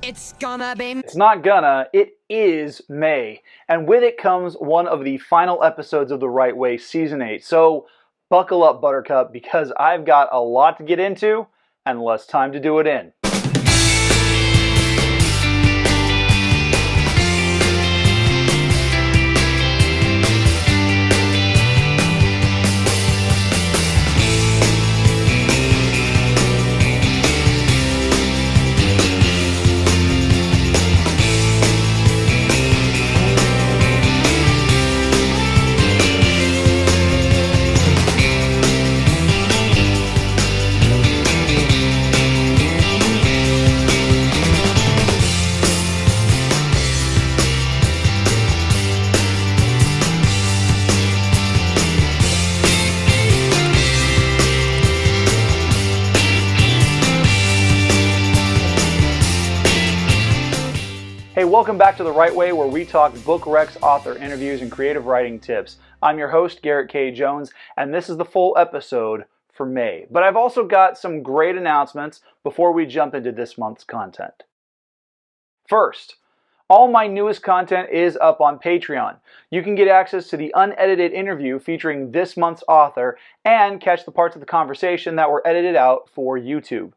It's gonna be... It's not gonna, it is May. And with it comes one of the final episodes of The Right Way Season 8. So buckle up, Buttercup, because I've got a lot to get into and less time to do it in. Hey, welcome back to The Right Way, where we talk book recs, author interviews, and creative writing tips. I'm your host, Garrett K. Jones, and this is the full episode for May. But I've also got some great announcements before we jump into this month's content. First, all my newest content is up on Patreon. You can get access to the unedited interview featuring this month's author and catch the parts of the conversation that were edited out for YouTube.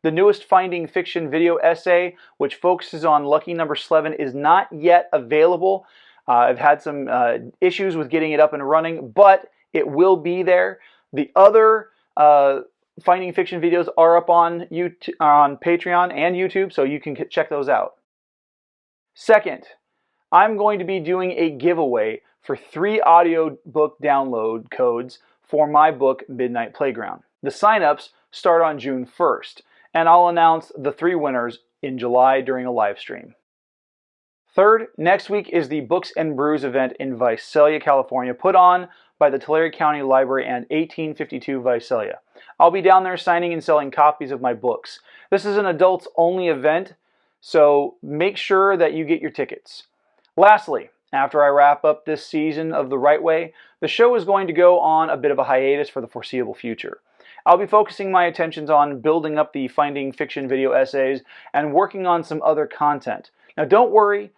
The newest Finding Fiction video essay, which focuses on Lucky Number 11, is not yet available. I've had some issues with getting it up and running, but it will be there. The other Finding Fiction videos are up on Patreon and YouTube, so you can check those out. Second, I'm going to be doing a giveaway for 3 audiobook download codes for my book, Midnight Playground. The sign-ups start on June 1st. And I'll announce the 3 winners in July during a live stream. Third, next week is the Books and Brews event in Visalia, California, put on by the Tulare County Library and 1852 Visalia. I'll be down there signing and selling copies of my books. This is an adults-only event, so make sure that you get your tickets. Lastly, after I wrap up this season of The Right Way, the show is going to go on a bit of a hiatus for the foreseeable future. I'll be focusing my attentions on building up the Finding Fiction video essays and working on some other content. Now don't worry,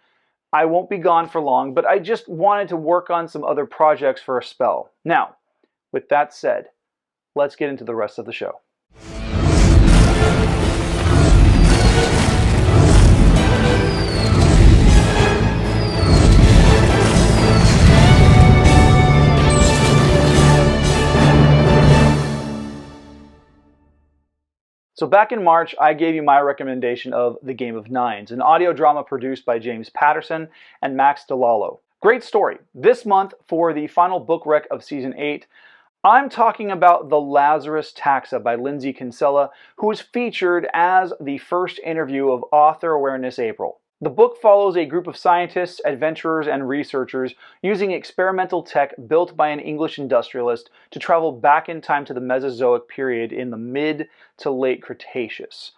I won't be gone for long, but I just wanted to work on some other projects for a spell. Now, with that said, let's get into the rest of the show. So back in March, I gave you my recommendation of The Game of Nines, an audio drama produced by James Patterson and Max DeLallo. Great story. This month, for the final book rec of Season 8, I'm talking about The Lazarus Taxa by Lindsey Kinsella, who is featured as the first interview of Author Awareness April. The book follows a group of scientists, adventurers, and researchers using experimental tech built by an English industrialist to travel back in time to the Mesozoic period in the mid to late Cretaceous.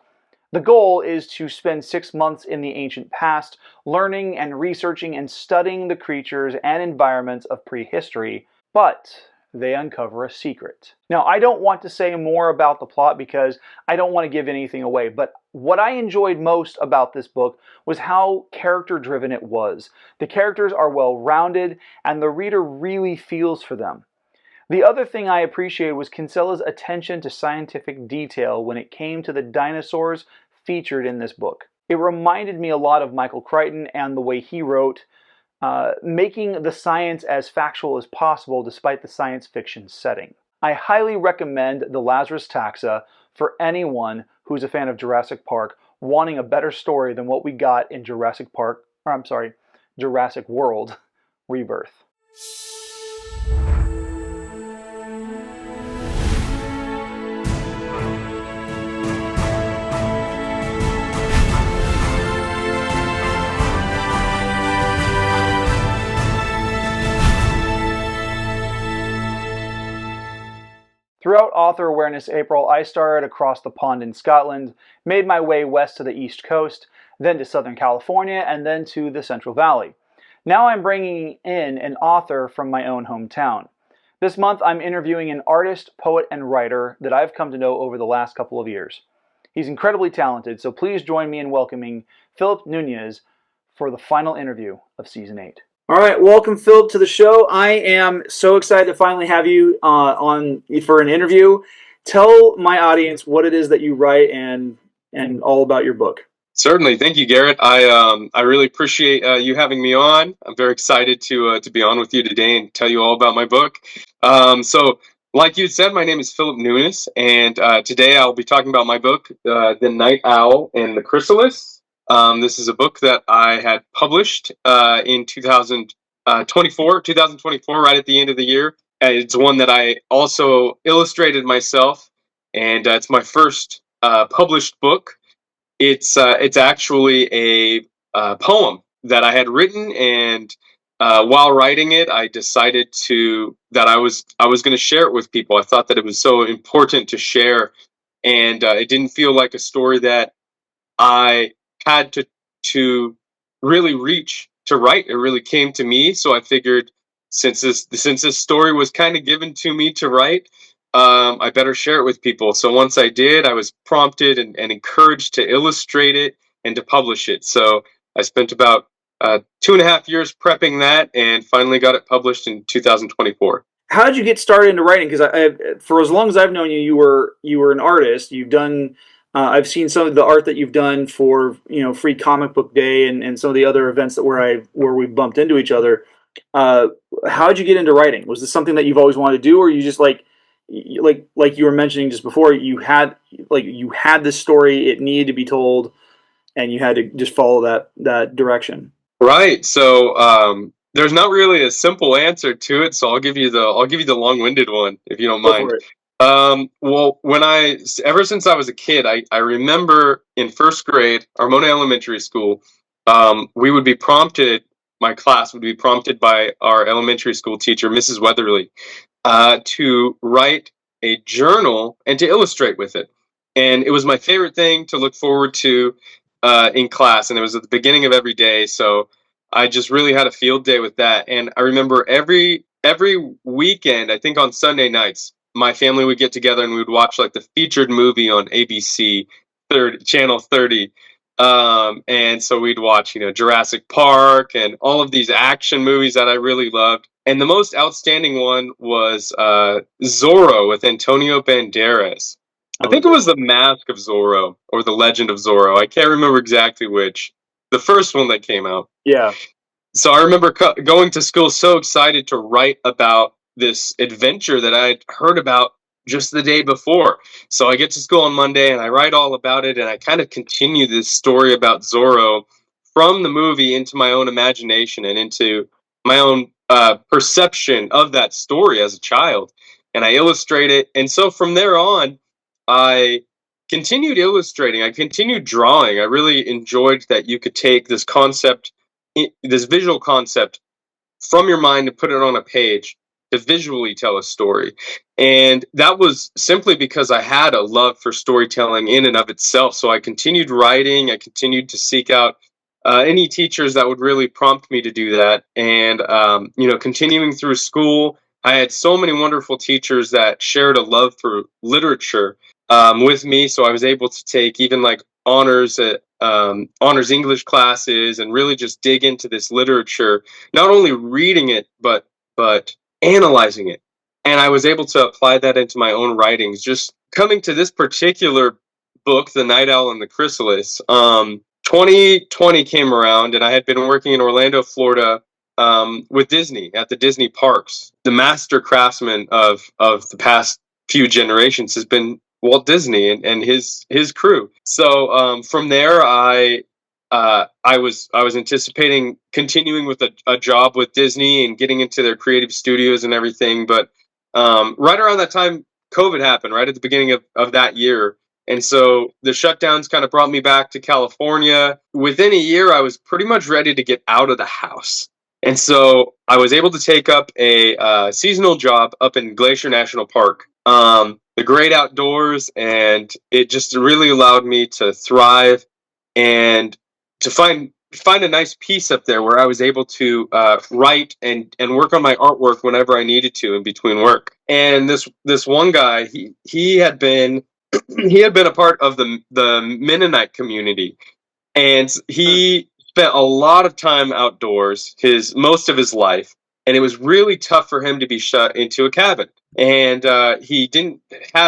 The goal is to spend 6 months in the ancient past, learning and researching and studying the creatures and environments of prehistory, but they uncover a secret. Now, I don't want to say more about the plot because I don't want to give anything away, but what I enjoyed most about this book was how character-driven it was. The characters are well-rounded, and the reader really feels for them. The other thing I appreciated was Kinsella's attention to scientific detail when it came to the dinosaurs featured in this book. It reminded me a lot of Michael Crichton and the way he wrote, making the science as factual as possible despite the science fiction setting. I highly recommend The Lazarus Taxa for anyone who's a fan of Jurassic Park, wanting a better story than what we got in Jurassic World Rebirth. Throughout Author Awareness April, I started across the pond in Scotland, made my way west to the East Coast, then to Southern California, and then to the Central Valley. Now I'm bringing in an author from my own hometown. This month I'm interviewing an artist, poet, and writer that I've come to know over the last couple of years. He's incredibly talented, so please join me in welcoming Phillip Nunes for the final interview of Season 8. All right, welcome, Phillip, to the show. I am so excited to finally have you on for an interview. Tell my audience what it is that you write and all about your book. Certainly, thank you, Garrett. I really appreciate you having me on. I'm very excited to be on with you today and tell you all about my book. So, like you said, my name is Phillip Nunes, and today I'll be talking about my book, The Night Owl and the Chrysalis. This is a book that I had published in 2024, right at the end of the year. It's one that I also illustrated myself, and it's my first published book. It's actually a poem that I had written, and while writing it, I decided that I was going to share it with people. I thought that it was so important to share, and it didn't feel like a story that I had to really reach to write. It really came to me, so I figured since this story was kind of given to me to write, I better share it with people. So once I did, I was prompted and encouraged to illustrate it and to publish it. So I spent about 2.5 years prepping that, and finally got it published in 2024. How did you get started into writing? Because for as long as I've known you, you were an artist. You've done. I've seen some of the art that you've done for Free Comic Book Day and some of the other events that where we bumped into each other. How did you get into writing? Was this something that you've always wanted to do, or you just like you were mentioning just before, you had this story, it needed to be told, and you had to just follow that direction? Right. So there's not really a simple answer to it. So I'll give you the long-winded one, if you don't mind. Go for it. Well, ever since I was a kid, I remember in first grade, Armona Elementary School, my class would be prompted by our elementary school teacher, Mrs. Weatherly, to write a journal and to illustrate with it. And it was my favorite thing to look forward to in class, and it was at the beginning of every day. So I just really had a field day with that. And I remember every weekend, I think on Sunday nights, my family would get together and we would watch like the featured movie on ABC channel 30. And so we'd watch, Jurassic Park and all of these action movies that I really loved. And the most outstanding one was Zorro with Antonio Banderas. I think it was The Mask of Zorro or The Legend of Zorro. I can't remember exactly which. The first one that came out. Yeah. So I remember going to school so excited to write about this adventure that I had heard about just the day before. So I get to school on Monday and I write all about it, and I kind of continue this story about Zorro from the movie into my own imagination and into my own perception of that story as a child. And I illustrate it. And so from there on, I continued illustrating. I continued drawing. I really enjoyed that you could take this concept, this visual concept, from your mind and put it on a page to visually tell a story. And that was simply because I had a love for storytelling in and of itself. So I continued writing. I continued to seek out any teachers that would really prompt me to do that. And, continuing through school, I had so many wonderful teachers that shared a love for literature with me. So I was able to take even like honors English classes and really just dig into this literature, not only reading it, but analyzing it. And I was able to apply that into my own writings. Just coming to this particular book, The Night Owl and the Chrysalis, 2020 came around, and I had been working in Orlando, Florida, with Disney at the Disney parks. The master craftsman of the past few generations has been Walt Disney and his crew. So from there, I was anticipating continuing with a job with Disney and getting into their creative studios and everything. But right around that time, COVID happened, right at the beginning of that year. And so the shutdowns kind of brought me back to California. Within a year, I was pretty much ready to get out of the house. And so I was able to take up a seasonal job up in Glacier National Park. The great outdoors, and it just really allowed me to thrive and to find a nice piece up there where I was able to write and work on my artwork whenever I needed to in between work. And this one guy, he had been he had been a part of the Mennonite community, and he spent a lot of time outdoors most of his life, and it was really tough for him to be shut into a cabin. And he didn't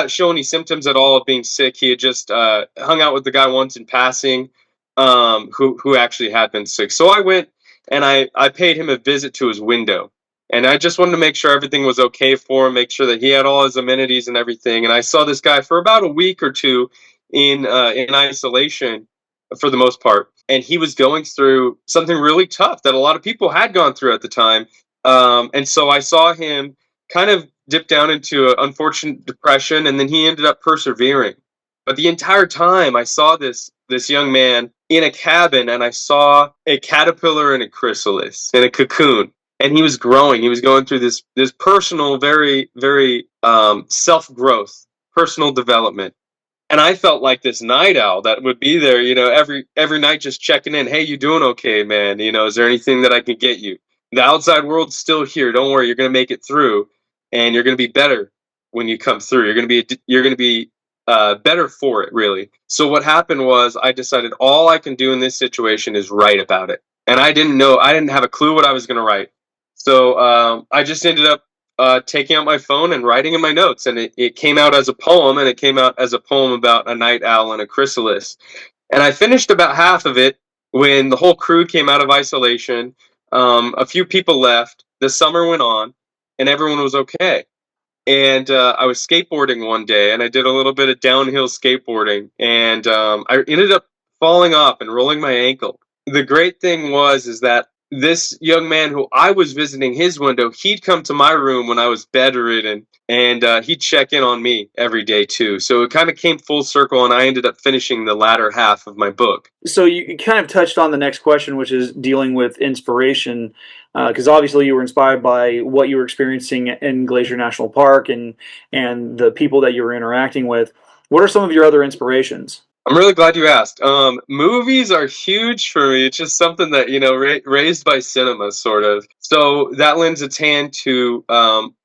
show any symptoms at all of being sick. He had just hung out with the guy once in passing, who actually had been sick. So I went and I paid him a visit to his window, and I just wanted to make sure everything was okay for him, make sure that he had all his amenities and everything. And I saw this guy for about a week or two in isolation for the most part, and he was going through something really tough that a lot of people had gone through at the time. And so I saw him kind of dip down into an unfortunate depression, and then he ended up persevering. But the entire time I saw this young man in a cabin, and I saw a caterpillar and a chrysalis in a cocoon, and he was growing. He was going through this personal, very, very self growth, personal development. And I felt like this night owl that would be there, every night, just checking in. Hey, you doing okay, man? Is there anything that I can get you? The outside world's still here. Don't worry, you're going to make it through, and you're going to be better when you come through. You're going to be better for it, really. So what happened was I decided all I can do in this situation is write about it, and I didn't have a clue what I was going to write. So I just ended up taking out my phone and writing in my notes, and it came out as a poem, and it came out as a poem about a night owl and a chrysalis. And I finished about half of it when the whole crew came out of isolation. A few people left. The summer went on, and everyone was okay. And I was skateboarding one day, and I did a little bit of downhill skateboarding, and I ended up falling off and rolling my ankle. The great thing is that this young man who I was visiting his window, he'd come to my room when I was bedridden, and he'd check in on me every day too. So it kind of came full circle, and I ended up finishing the latter half of my book. So you kind of touched on the next question, which is dealing with inspiration, because obviously you were inspired by what you were experiencing in Glacier National Park and the people that you were interacting with. What are some of your other inspirations? I'm really glad you asked. Movies are huge for me. It's just something that, raised by cinema, sort of. So that lends its hand to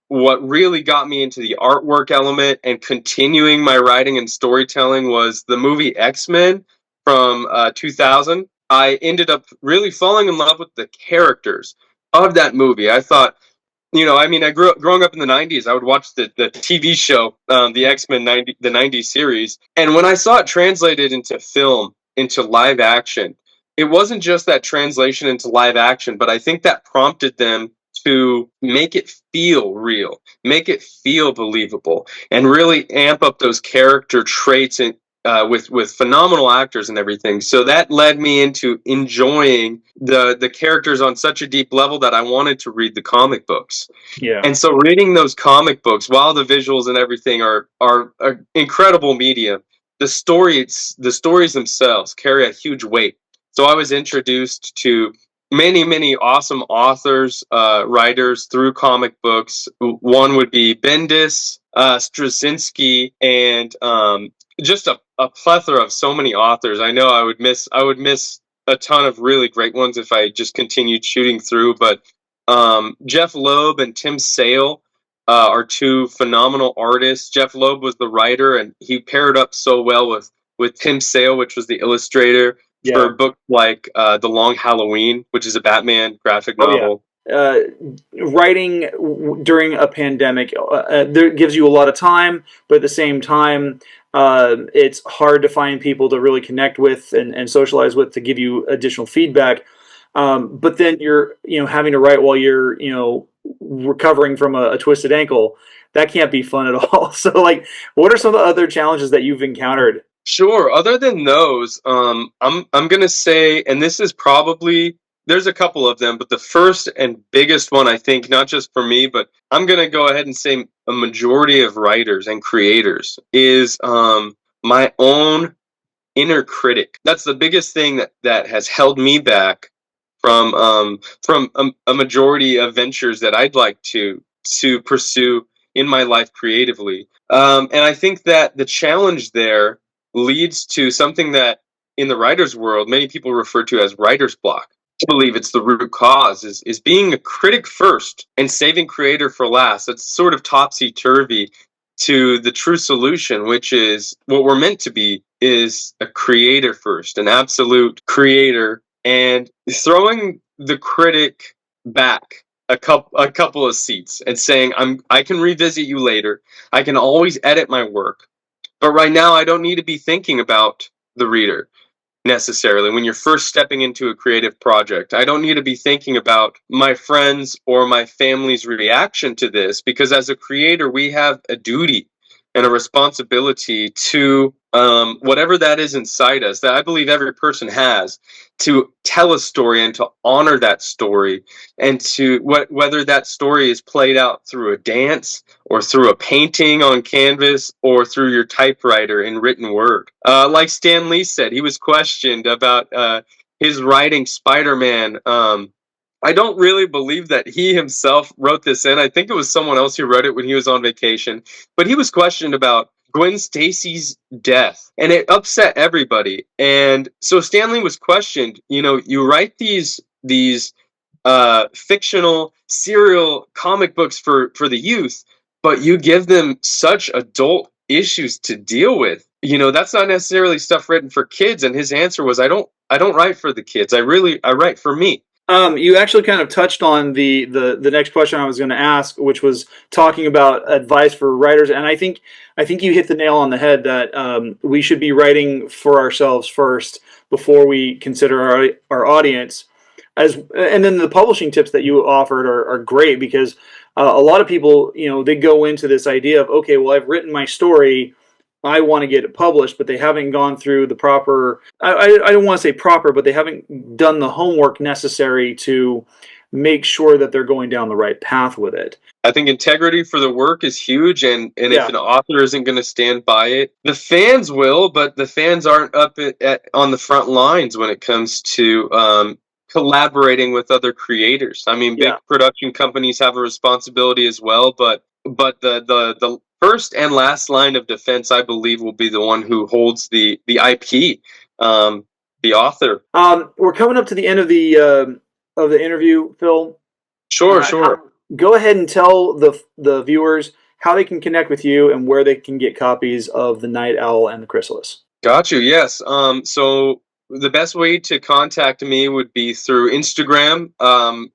what really got me into the artwork element and continuing my writing and storytelling was the movie X-Men from 2000. I ended up really falling in love with the characters of that movie. I thought, growing up in the 90s, I would watch the TV show, the X-Men the 90s series. And when I saw it translated into film, into live action, it wasn't just that translation into live action, but I think that prompted them to make it feel real, make it feel believable, and really amp up those character traits with phenomenal actors and everything. So that led me into enjoying the characters on such a deep level that I wanted to read the comic books. Yeah. And so reading those comic books, while the visuals and everything are an incredible medium, the stories themselves carry a huge weight. So I was introduced to many, many awesome authors, writers through comic books. One would be Bendis, Straczynski, and just a plethora of so many authors. I know I would miss a ton of really great ones if I just continued shooting through, but Jeff Loeb and Tim Sale are two phenomenal artists. Jeff Loeb was the writer, and he paired up so well with Tim Sale, which was the illustrator for books like The Long Halloween, which is a Batman graphic novel. Writing during a pandemic there gives you a lot of time, but at the same time it's hard to find people to really connect with and socialize with to give you additional feedback. But then you're having to write while you're recovering from a twisted ankle. That can't be fun at all. So what are some of the other challenges that you've encountered? Sure. Other than those, I'm gonna say, and this is probably, there's a couple of them, but the first and biggest one, I think, not just for me, but I'm gonna go ahead and say a majority of writers and creators is my own inner critic. That's the biggest thing that has held me back from a majority of ventures that I'd like to pursue in my life creatively. And I think that the challenge there leads to something that in the writer's world many people refer to as writer's block. I believe it's the root cause is being a critic first and saving creator for last. It's sort of topsy-turvy to the true solution, which is what we're meant to be, is a creator first, an absolute creator, and throwing the critic back a couple of seats and saying, I can revisit you later. I can always edit my work. But right now I don't need to be thinking about the reader necessarily when you're first stepping into a creative project. I don't need to be thinking about my friends or my family's reaction to this, because as a creator, we have a duty and a responsibility to whatever that is inside us that I believe every person has, to tell a story and to honor that story, and to whether that story is played out through a dance or through a painting on canvas or through your typewriter in written word. Like Stan Lee said, he was questioned about his writing Spider-Man. I don't really believe that he himself wrote this in. I think it was someone else who wrote it when he was on vacation. But he was questioned about Gwen Stacy's death, and it upset everybody. And so Stan Lee was questioned. You write these fictional serial comic books for the youth, but you give them such adult issues to deal with. That's not necessarily stuff written for kids. And his answer was, I don't write for the kids. I write for me. You actually kind of touched on the next question I was going to ask, which was talking about advice for writers, and I think you hit the nail on the head that we should be writing for ourselves first before we consider our audience. And then the publishing tips that you offered are great, because a lot of people, they go into this idea of, okay, well, I've written my story, I want to get it published, but they haven't gone through the proper, I don't want to say proper, but they haven't done the homework necessary to make sure that they're going down the right path with it. I think integrity for the work is huge, and Yeah. if an author isn't going to stand by it, the fans will, but the fans aren't up on the front lines when it comes to collaborating with other creators. I mean, big Yeah. production companies have a responsibility as well, but the first and last line of defense, I believe, will be the one who holds the IP, the author. We're coming up to the end of the interview, Phil. Sure, sure. Go ahead and tell the viewers how they can connect with you and where they can get copies of The Night Owl and the Chrysalis. Got you. Yes. So the best way to contact me would be through Instagram,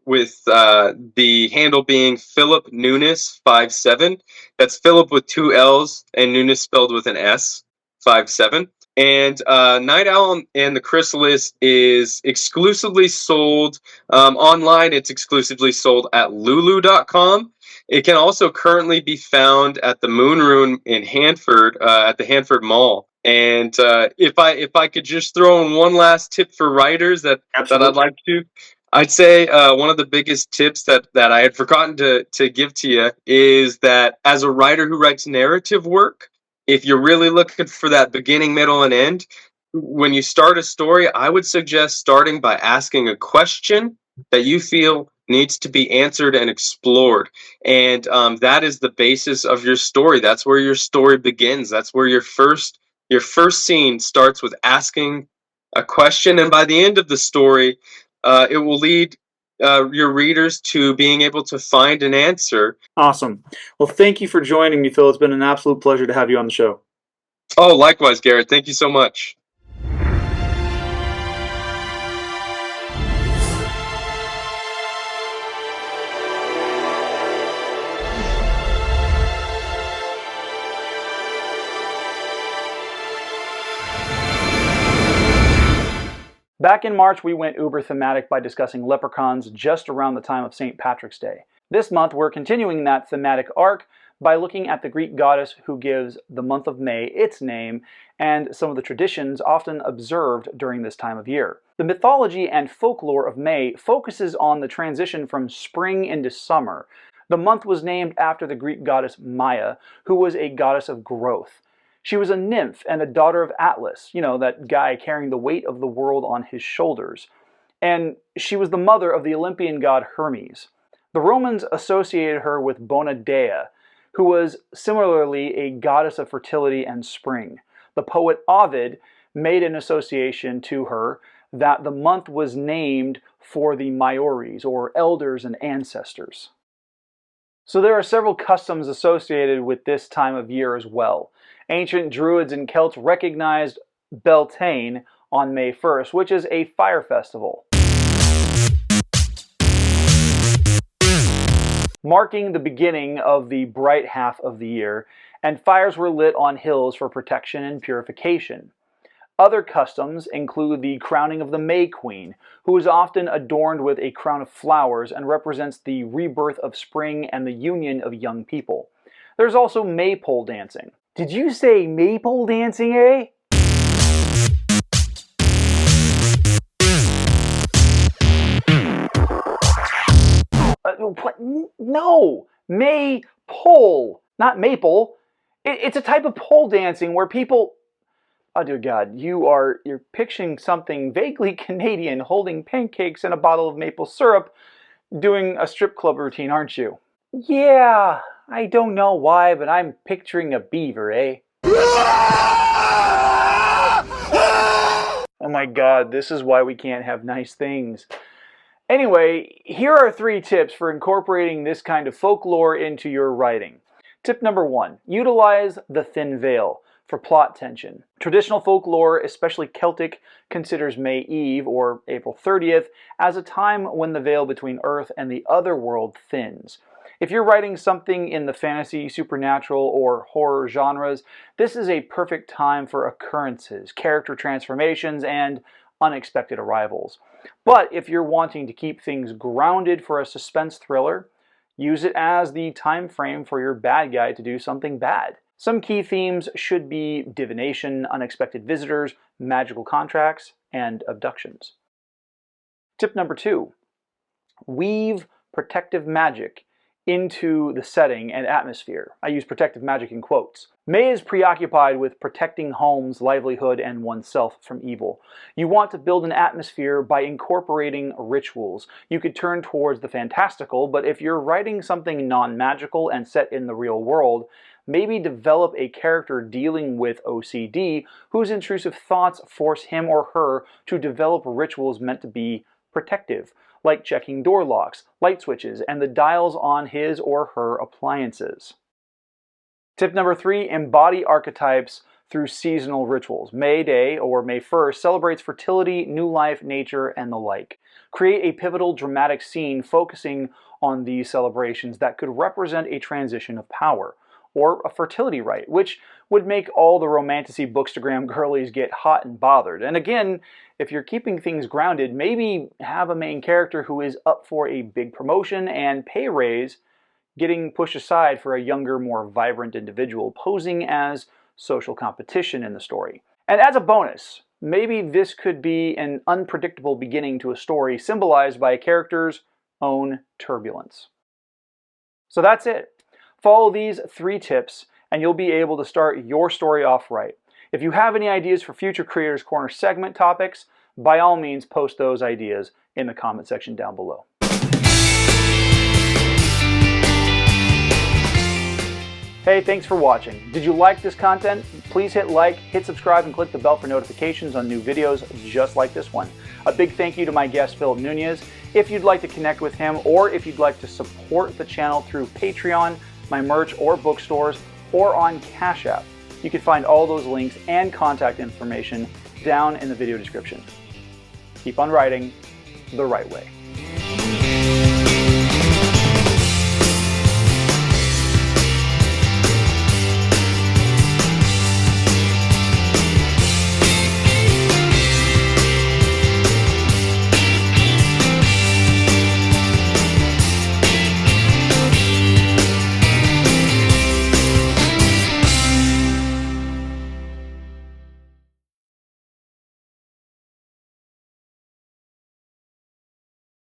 with the handle being Phillip Nunes 57. That's Philip with two L's and Nunes spelled with an S, 57. And Night Owl and the Chrysalis is exclusively sold online. It's exclusively sold at lulu.com. It can also currently be found at the Moon Room in Hanford, at the Hanford Mall. And if I could just throw in one last tip for writers that Absolutely. I'd like to, I'd say one of the biggest tips that I had forgotten to give to you is that as a writer who writes narrative work, if you're really looking for that beginning, middle, and end, when you start a story, I would suggest starting by asking a question that you feel needs to be answered and explored. And that is the basis of your story. That's where your story begins. That's where your first scene starts, with asking a question. And by the end of the story, it will lead your readers to being able to find an answer. Awesome. Well, thank you for joining me, Phil. It's been an absolute pleasure to have you on the show. Oh, likewise, Garrett. Thank you so much. Back in March, we went uber thematic by discussing leprechauns just around the time of St. Patrick's Day. This month, we're continuing that thematic arc by looking at the Greek goddess who gives the month of May its name and some of the traditions often observed during this time of year. The mythology and folklore of May focuses on the transition from spring into summer. The month was named after the Greek goddess Maya, who was a goddess of growth. She was a nymph and a daughter of Atlas, that guy carrying the weight of the world on his shoulders. And she was the mother of the Olympian god Hermes. The Romans associated her with Bona Dea, who was similarly a goddess of fertility and spring. The poet Ovid made an association to her that the month was named for the Maiores, or elders and ancestors. So there are several customs associated with this time of year as well. Ancient Druids and Celts recognized Beltane on May 1st, which is a fire festival, marking the beginning of the bright half of the year, and fires were lit on hills for protection and purification. Other customs include the crowning of the May Queen, who is often adorned with a crown of flowers and represents the rebirth of spring and the union of young people. There's also maypole dancing. Did you say maypole dancing, eh? What? No! Maypole, not maple. It's a type of pole dancing where people... Oh dear God, you're picturing something vaguely Canadian holding pancakes and a bottle of maple syrup doing a strip club routine, aren't you? Yeah, I don't know why, but I'm picturing a beaver, eh? Oh my God, this is why we can't have nice things. Anyway, here are 3 tips for incorporating this kind of folklore into your writing. Tip number 1, utilize the thin veil for plot tension. Traditional folklore, especially Celtic, considers May Eve, or April 30th, as a time when the veil between Earth and the other world thins. If you're writing something in the fantasy, supernatural, or horror genres, this is a perfect time for occurrences, character transformations, and unexpected arrivals. But if you're wanting to keep things grounded for a suspense thriller, use it as the time frame for your bad guy to do something bad. Some key themes should be divination, unexpected visitors, magical contracts, and abductions. Tip number 2, weave protective magic into the setting and atmosphere. I use protective magic in quotes. May is preoccupied with protecting homes, livelihood, and oneself from evil. You want to build an atmosphere by incorporating rituals. You could turn towards the fantastical, but if you're writing something non-magical and set in the real world, maybe develop a character dealing with OCD whose intrusive thoughts force him or her to develop rituals meant to be protective, like checking door locks, light switches, and the dials on his or her appliances. Tip number 3, embody archetypes through seasonal rituals. May Day, or May 1st, celebrates fertility, new life, nature, and the like. Create a pivotal dramatic scene focusing on these celebrations that could represent a transition of power, or a fertility rite, which would make all the romantasy bookstagram girlies get hot and bothered. And again, if you're keeping things grounded, maybe have a main character who is up for a big promotion and pay raise, getting pushed aside for a younger, more vibrant individual posing as social competition in the story. And as a bonus, maybe this could be an unpredictable beginning to a story symbolized by a character's own turbulence. So that's it. Follow these 3 tips and you'll be able to start your story off right. If you have any ideas for future Creators Corner segment topics, by all means post those ideas in the comment section down below. Hey, thanks for watching. Did you like this content? Please hit like, hit subscribe, and click the bell for notifications on new videos just like this one. A big thank you to my guest, Phillip Nunes. If you'd like to connect with him, or if you'd like to support the channel through Patreon, my merch or bookstores, or on Cash App, you can find all those links and contact information down in the video description. Keep on writing the right way.